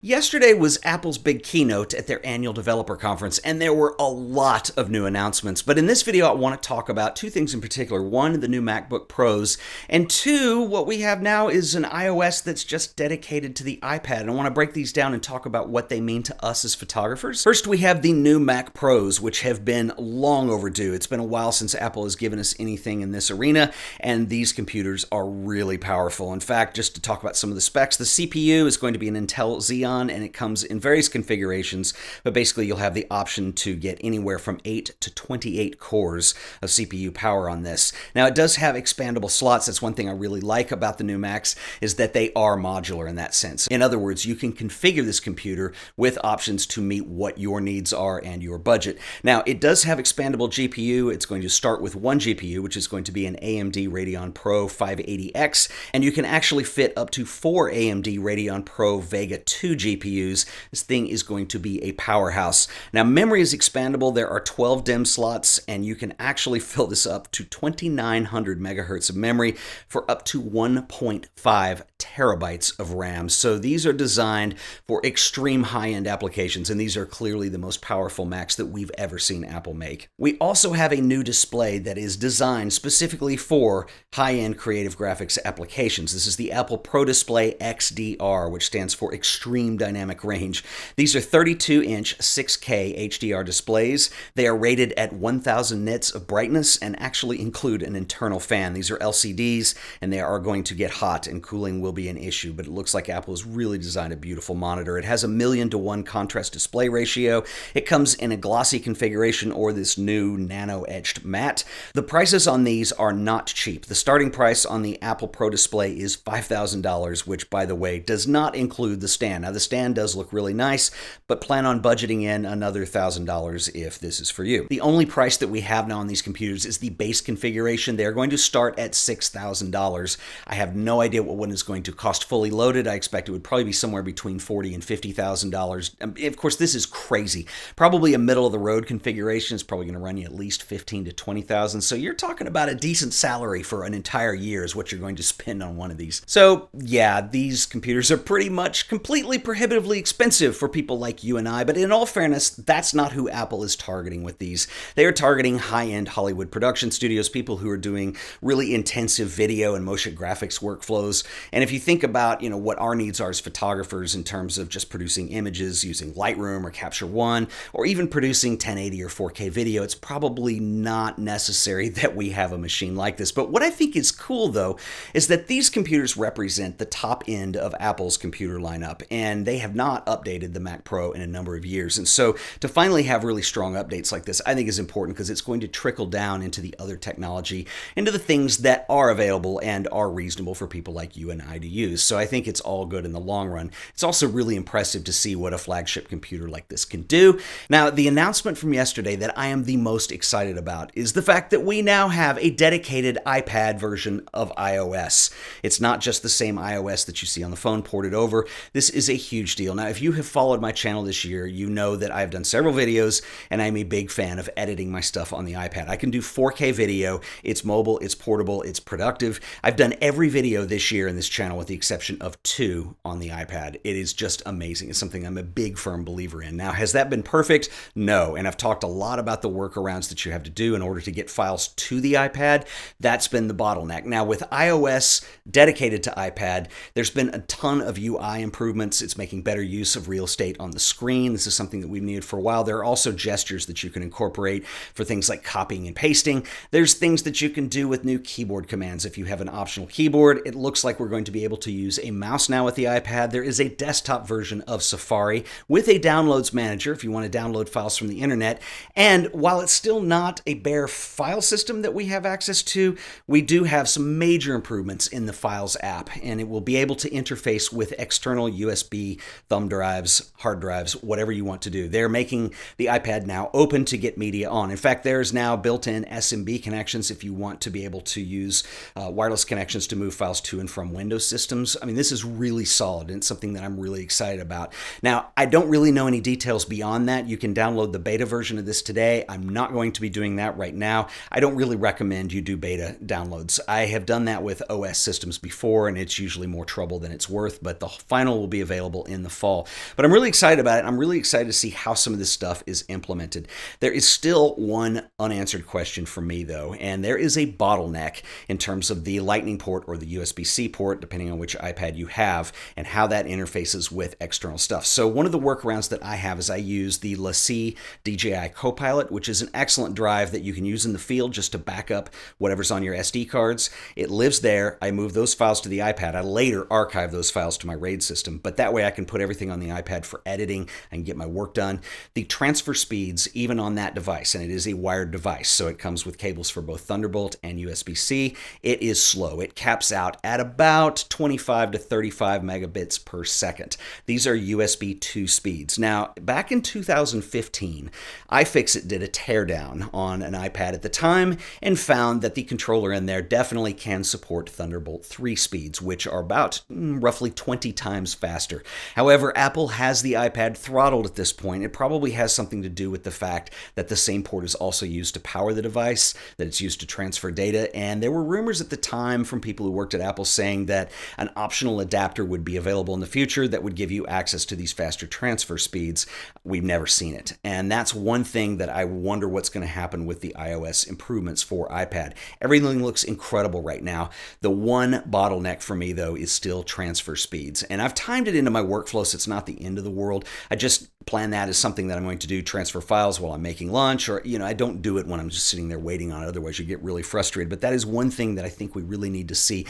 Yesterday was Apple's big keynote at their annual developer conference, and there were a lot of new announcements. But in this video, I want to talk about two things in particular. One, the new MacBook Pros, and two, what we have now is an iOS that's just dedicated to the iPad. And I want to break these down and talk about what they mean to us as photographers. First, we have the new Mac Pros, which have been long overdue. It's been a while since Apple has given us anything in this arena, and these computers are really powerful. In fact, just to talk about some of the specs, the CPU is going to be an Intel Xeon, and it comes in various configurations, but basically you'll have the option to get anywhere from 8 to 28 cores of CPU power on this. Now, it does have expandable slots. That's one thing I really like about the new Macs, is that they are modular in that sense. In other words, you can configure this computer with options to meet what your needs are and your budget. Now, it does have expandable GPU. It's going to start with one GPU, which is going to be an AMD Radeon Pro 580X, and you can actually fit up to 4 AMD Radeon Pro Vega 2 GPUs. This thing is going to be a powerhouse. Now, memory is expandable. There are 12 DIMM slots, and you can actually fill this up to 2,900 megahertz of memory for up to 1.5 terabytes of RAM. So these are designed for extreme high-end applications, and these are clearly the most powerful Macs that we've ever seen Apple make. We also have a new display that is designed specifically for high-end creative graphics applications. This is the Apple Pro Display XDR, which stands for Extreme Dynamic Range. These are 32-inch 6K HDR displays. They are rated at 1000 nits of brightness and actually include an internal fan. These are LCDs, and they are going to get hot, and cooling will be an issue, but it looks like Apple has really designed a beautiful monitor. It has a 1,000,000:1 contrast display ratio. It comes in a glossy configuration or this new nano-etched matte. The prices on these are not cheap. The starting price on the Apple Pro Display is $5,000, which, by the way, does not include the stand. Now, the stand does look really nice, but plan on budgeting in another $1,000 if this is for you. The only price that we have now on these computers is the base configuration. They're going to start at $6,000. I have no idea what one is going to cost fully loaded. I expect it would probably be somewhere between $40,000 and $50,000. Of course, this is crazy. Probably a middle-of-the-road configuration is probably going to run you at least $15,000 to $20,000. So you're talking about a decent salary for an entire year is what you're going to spend on one of these. So yeah, these computers are pretty much completely prohibitively expensive for people like you and I, but in all fairness, that's not who Apple is targeting with these. They are targeting high-end Hollywood production studios, people who are doing really intensive video and motion graphics workflows. And if you think about, what our needs are as photographers in terms of just producing images using Lightroom or Capture One, or even producing 1080 or 4K video, it's probably not necessary that we have a machine like this. But what I think is cool, though, is that these computers represent the top end of Apple's computer lineup, and they have not updated the Mac Pro in a number of years. And so to finally have really strong updates like this, I think is important because it's going to trickle down into the other technology, into the things that are available and are reasonable for people like you and I to use. So I think it's all good in the long run. It's also really impressive to see what a flagship computer like this can do. Now, the announcement from yesterday that I am the most excited about is the fact that we now have a dedicated iPad version of iOS. It's not just the same iOS that you see on the phone ported over. This is a huge deal. Now, if you have followed my channel this year, you know that I've done several videos, and I'm a big fan of editing my stuff on the iPad. I can do 4K video. It's mobile, it's portable, it's productive. I've done every video this year in this channel with the exception of 2 on the iPad. It is just amazing. It's something I'm a big, firm believer in. Now, has that been perfect? No, and I've talked a lot about the workarounds that you have to do in order to get files to the iPad. That's been the bottleneck. Now, with iOS dedicated to iPad, there's been a ton of UI improvements. It's making better use of real estate on the screen. This is something that we've needed for a while. There are also gestures that you can incorporate for things like copying and pasting. There's things that you can do with new keyboard commands. If you have an optional keyboard, it looks like we're going to be able to use a mouse now with the iPad. There is a desktop version of Safari with a downloads manager if you want to download files from the internet. And while it's still not a bare file system that we have access to, we do have some major improvements in the Files app, and it will be able to interface with external USB thumb drives, hard drives, whatever you want to do. They're making the iPad now open to get media on. In fact, there's now built-in SMB connections if you want to be able to use wireless connections to move files to and from Windows systems. I mean, this is really solid, and it's something that I'm really excited about. Now, I don't really know any details beyond that. You can download the beta version of this today. I'm not going to be doing that right now. I don't really recommend you do beta downloads. I I have done that with OS systems before, and it's usually more trouble than it's worth, but the final will be available in the fall. But I'm really excited about it. I'm really excited to see how some of this stuff is implemented. There is still one unanswered question for me, though, and there is a bottleneck in terms of the Lightning port or the USB-C port, depending on which iPad you have, and how that interfaces with external stuff. So one of the workarounds that I have is I use the LaCie DJI Copilot, which is an excellent drive that you can use in the field just to back up whatever's on your SD cards. It lives there. I move those files to the iPad. I later archive those files to my RAID system, but that way I can put everything on the iPad for editing and get my work done. The transfer speeds, even on that device, and it is a wired device, so it comes with cables for both Thunderbolt and USB-C, it is slow. It caps out at about 25 to 35 megabits per second. These are USB 2 speeds. Now, back in 2015, iFixit did a teardown on an iPad at the time and found that the controller in there definitely can support Thunderbolt 3 speeds, which are about roughly 20 times faster. However, Apple has the iPad throttled at this point. It probably has something to do with the fact that the same port is also used to power the device, that it's used to transfer data, and there were rumors at the time from people who worked at Apple saying that an optional adapter would be available in the future that would give you access to these faster transfer speeds. We've never seen it, and that's one thing that I wonder what's going to happen with the iOS improvements for iPad. Everything looks incredible right now. The one bottleneck for me, though, is still transfer speeds, and I've timed it into my workflow, so it's not the end of the world. I just plan that as something that I'm going to do, transfer files while I'm making lunch, or, I don't do it when I'm just sitting there waiting on it. Otherwise, you get really frustrated. But that is one thing that I think we really need to see.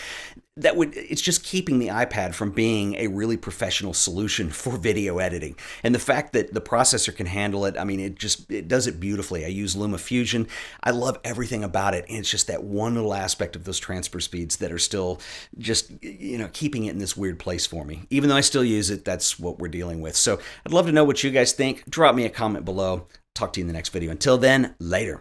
It's just keeping the iPad from being a really professional solution for video editing. And the fact that the processor can handle it, it does it beautifully. I use LumaFusion. I love everything about it. And it's just that one little aspect of those transfer speeds that are still just, keeping it in this weird place for me. Even though I still use it, that's what we're dealing with. So I'd love to know what you guys think. Drop me a comment below. Talk to you in the next video. Until then, later.